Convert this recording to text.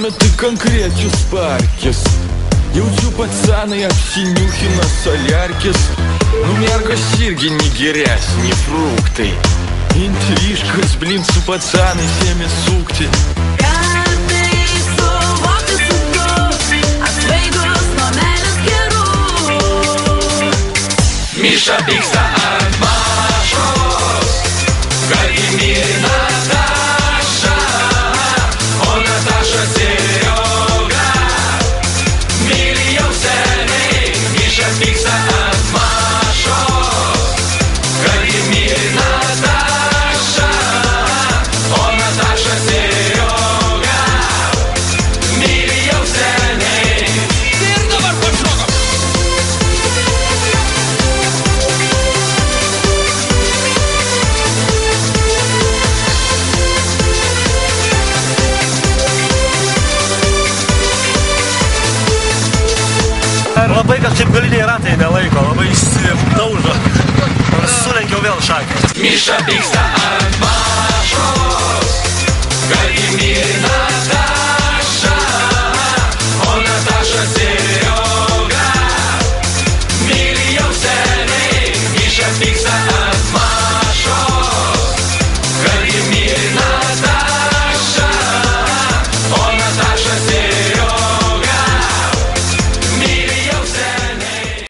metu konkrečius parkis. Jaučiu pacanai apsiniuchina soliarkis. Nu mergos irgi negeresni fruktai. Intriškas, blin, su pacanais ėmė sukti. Kartais suvokti sunku, atsvaigus nuo meilės gerų. Miša pyksta ant Mašos, kad jį myli Nataša, o Nataša Serioga myli jau seniai. Miša pyksta ant Mašos, kad jį myli Nataša, o Nataša Serioga myli jau seniai. Ir dabar pašokom. Labai kažkaip galiniai ratai nelaiko, labai išsidaužo. Sulenkiau vėl šakį. Miša pyksta ant